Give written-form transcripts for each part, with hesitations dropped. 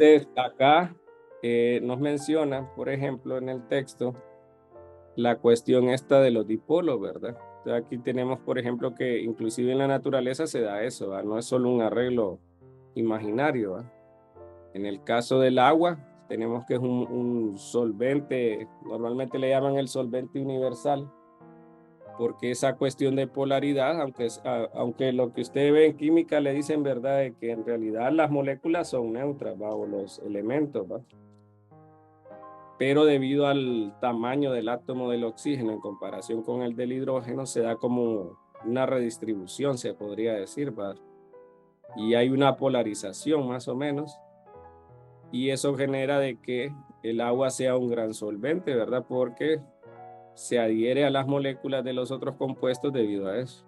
Entonces, acá nos menciona, por ejemplo, en el texto, la cuestión esta de los dipolos, ¿verdad? Entonces, aquí tenemos, por ejemplo, que inclusive en la naturaleza se da eso, ¿verdad? No es solo un arreglo imaginario, ¿verdad? En el caso del agua, tenemos que es un solvente, normalmente le llaman el solvente universal, porque esa cuestión de polaridad, aunque lo que usted ve en química le dicen, ¿verdad?, de que en realidad las moléculas son neutras, ¿va? O los elementos, ¿va? Pero debido al tamaño del átomo del oxígeno en comparación con el del hidrógeno, se da como una redistribución, se podría decir, ¿va? Y hay una polarización más o menos, y eso genera de que el agua sea un gran solvente, ¿verdad? Porque se adhiere a las moléculas de los otros compuestos debido a eso.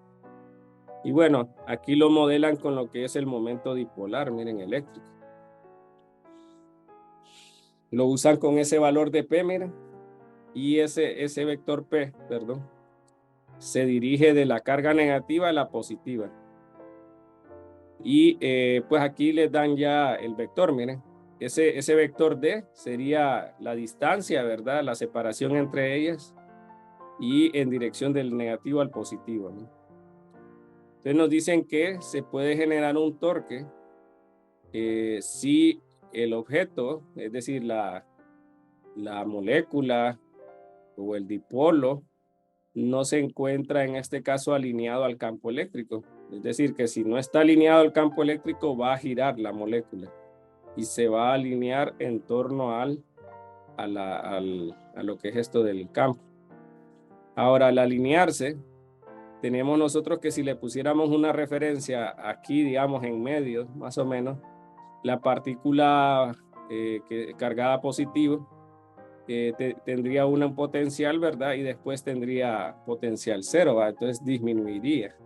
Y bueno, aquí lo modelan con lo que es el momento dipolar, miren, eléctrico. Lo usan con ese valor de P, miren, y ese vector P, perdón, se dirige de la carga negativa a la positiva. Y pues aquí les dan ya el vector, miren. Ese vector D sería la distancia, ¿verdad? La separación entre ellas y en dirección del negativo al positivo, ¿no? Entonces nos dicen que se puede generar un torque si el objeto, es decir, la molécula o el dipolo, no se encuentra en este caso alineado al campo eléctrico. Es decir, que si no está alineado al campo eléctrico, va a girar la molécula y se va a alinear en torno a lo que es esto del campo. Ahora, al alinearse, tenemos nosotros que si le pusiéramos una referencia aquí, digamos, en medio, más o menos, la partícula cargada positivo tendría un potencial, ¿verdad? Y después tendría potencial cero, ¿verdad? Entonces disminuiría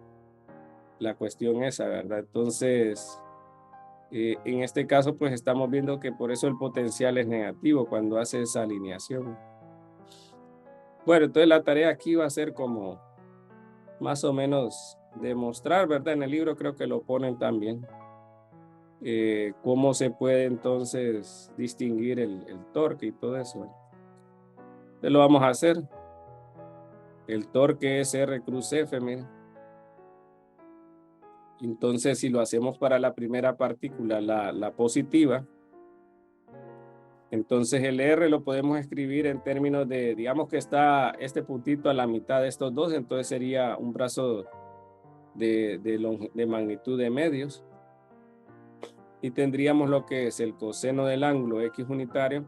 la cuestión esa, ¿verdad? Entonces, en este caso, pues estamos viendo que por eso el potencial es negativo cuando hace esa alineación. Bueno, entonces la tarea aquí va a ser como más o menos demostrar, ¿verdad? En el libro creo que lo ponen también. Cómo se puede entonces distinguir el torque y todo eso. Entonces lo vamos a hacer. El torque es R cruz F, miren. Entonces, si lo hacemos para la primera partícula, la positiva, entonces el R lo podemos escribir en términos de, digamos que está este puntito a la mitad de estos dos, entonces sería un brazo de magnitud de medios. Y tendríamos lo que es el coseno del ángulo X unitario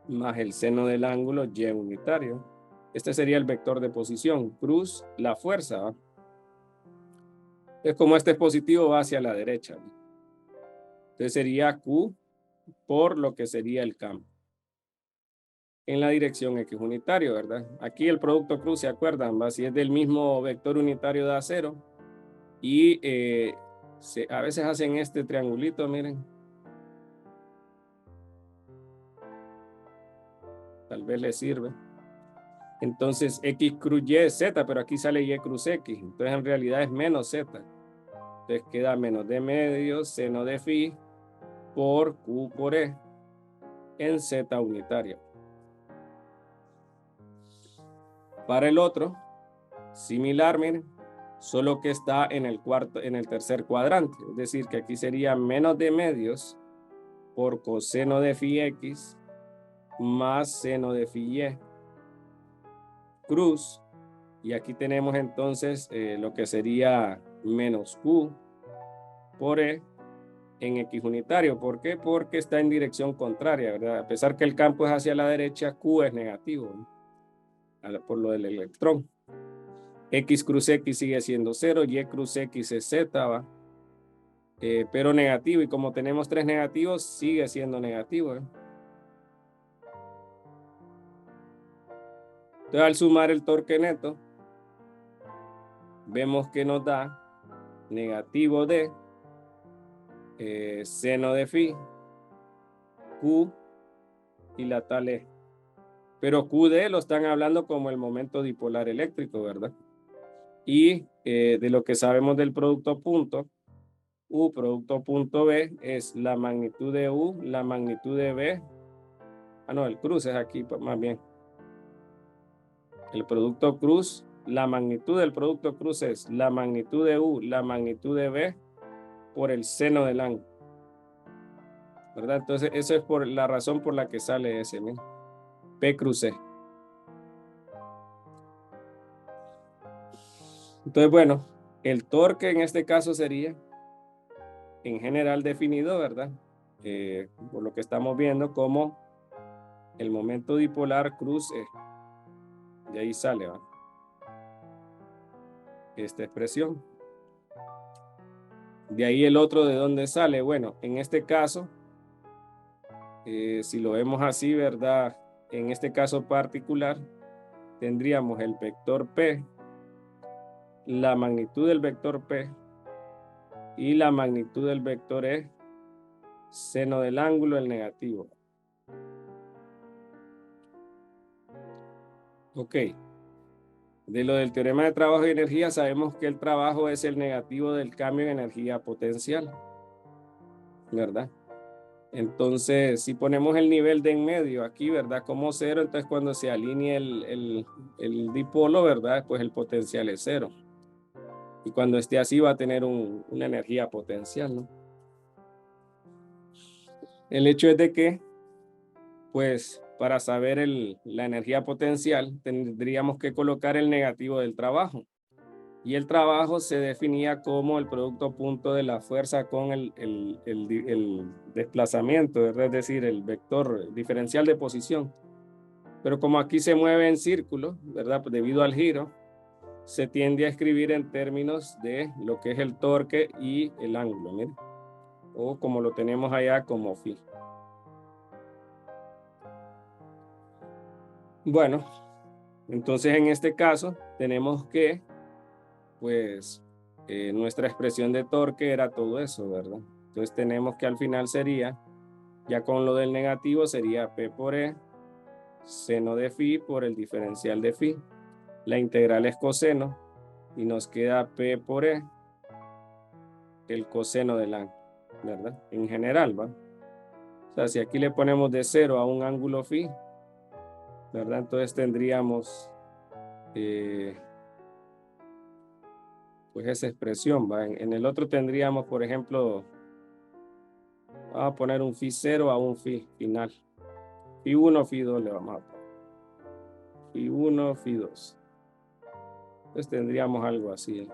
más el seno del ángulo Y unitario. Este sería el vector de posición. Cruz, la fuerza, ¿va? Es como este es positivo, va hacia la derecha, ¿va? Entonces sería Q por lo que sería el campo en la dirección X unitario, ¿verdad? Aquí el producto cruz, ¿se acuerdan? ¿Va? Si es del mismo vector unitario de acero y a veces hacen este triangulito, miren. Tal vez les sirve. Entonces X cruz Y es Z, pero aquí sale Y cruz X. Entonces en realidad es menos Z. Entonces queda menos de medio seno de phi por Q por E en Z unitario. Para el otro, similar, miren, solo que está en el tercer cuadrante. Es decir, que aquí sería menos de medios por coseno de phi X más seno de phi Y cruz. Y aquí tenemos entonces lo que sería menos Q por E en X unitario. ¿Por qué? Porque está en dirección contraria, ¿verdad? A pesar que el campo es hacia la derecha, Q es negativo, ¿no? Por lo del electrón. X cruz X sigue siendo 0, Y cruz X es Z, ¿va? Pero negativo, y como tenemos tres negativos, sigue siendo negativo, ¿eh? Entonces, al sumar el torque neto, vemos que nos da negativo de seno de phi, Q y la tal E. Pero QD lo están hablando como el momento dipolar eléctrico, ¿verdad? Y de lo que sabemos del producto punto, U producto punto B es la magnitud de U, la magnitud de B. Ah, no, el cruce es aquí, pues, más bien. El producto cruz, la magnitud del producto cruz es la magnitud de U, la magnitud de B por el seno del ángulo, ¿verdad? Entonces, eso es por la razón por la que sale ese, ¿no? P cruz E. Entonces, bueno, el torque en este caso sería en general definido, ¿verdad? Por lo que estamos viendo como el momento dipolar cruz E. De ahí sale, ¿va? Esta expresión. De ahí el otro, ¿de dónde sale? Bueno, en este caso, si lo vemos así, ¿verdad? En este caso particular, tendríamos el vector P, la magnitud del vector P y la magnitud del vector E, seno del ángulo, el negativo. Ok. De lo del teorema de trabajo y energía, sabemos que el trabajo es el negativo del cambio en energía potencial, ¿verdad? Entonces, si ponemos el nivel de en medio aquí, ¿verdad? Como cero, entonces cuando se alinee el dipolo, ¿verdad? Pues el potencial es cero. Y cuando esté así va a tener una energía potencial, ¿no? El hecho es de que, pues, para saber la energía potencial, tendríamos que colocar el negativo del trabajo. Y el trabajo se definía como el producto punto de la fuerza con el desplazamiento, ¿verdad? Es decir, el vector diferencial de posición. Pero como aquí se mueve en círculo, ¿verdad? Pues debido al giro, se tiende a escribir en términos de lo que es el torque y el ángulo, ¿mire? O como lo tenemos allá como phi. Bueno, entonces en este caso tenemos que, pues, nuestra expresión de torque era todo eso, ¿verdad? Entonces tenemos que al final sería, ya con lo del negativo, sería P por E, seno de phi por el diferencial de phi. La integral es coseno y nos queda P por E, el coseno del ángulo, ¿verdad? En general, ¿va? O sea, si aquí le ponemos de 0 a un ángulo phi, ¿verdad? Entonces tendríamos pues esa expresión, ¿va? En el otro tendríamos, por ejemplo, vamos a poner un phi 0 a un phi final. Phi 1, phi 2 le vamos a poner. Phi 1, phi 2. Entonces tendríamos algo así.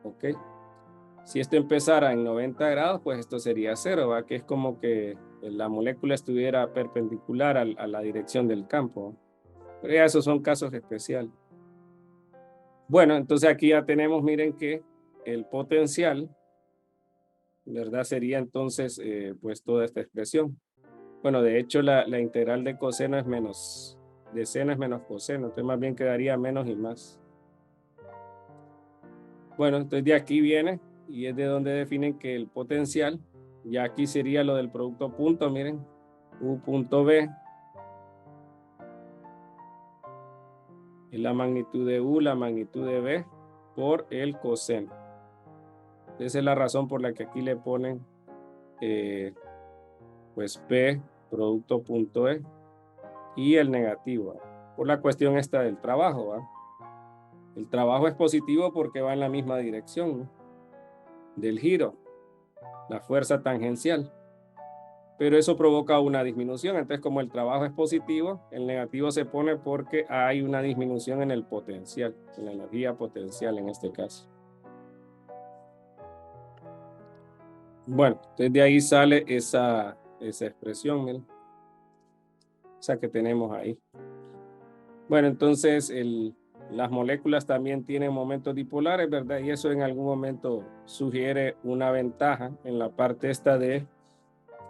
¿Ok? Si esto empezara en 90 grados, pues esto sería 0, ¿va? Que es como que la molécula estuviera perpendicular a la dirección del campo. Pero ya esos son casos especiales. Bueno, entonces aquí ya tenemos, miren que el potencial, ¿verdad? Sería entonces pues toda esta expresión. Bueno, de hecho la integral de coseno es menos, de seno es menos coseno, entonces más bien quedaría menos y más. Bueno, entonces de aquí viene y es de donde definen que el potencial, ya aquí sería lo del producto punto, miren, U punto B es la magnitud de U, la magnitud de B por el coseno. Esa es la razón por la que aquí le ponen pues P producto punto E y el negativo, ¿va? Por la cuestión esta del trabajo, ¿va? El trabajo es positivo porque va en la misma dirección, ¿no? Del giro, la fuerza tangencial. Pero eso provoca una disminución. Entonces, como el trabajo es positivo, el negativo se pone porque hay una disminución en el potencial, en la energía potencial en este caso. Bueno, entonces de ahí sale esa expresión, miren, esa que tenemos ahí. Bueno, entonces las moléculas también tienen momentos dipolares, ¿verdad? Y eso en algún momento sugiere una ventaja en la parte esta de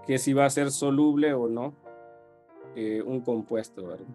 que si va a ser soluble o no un compuesto, ¿verdad?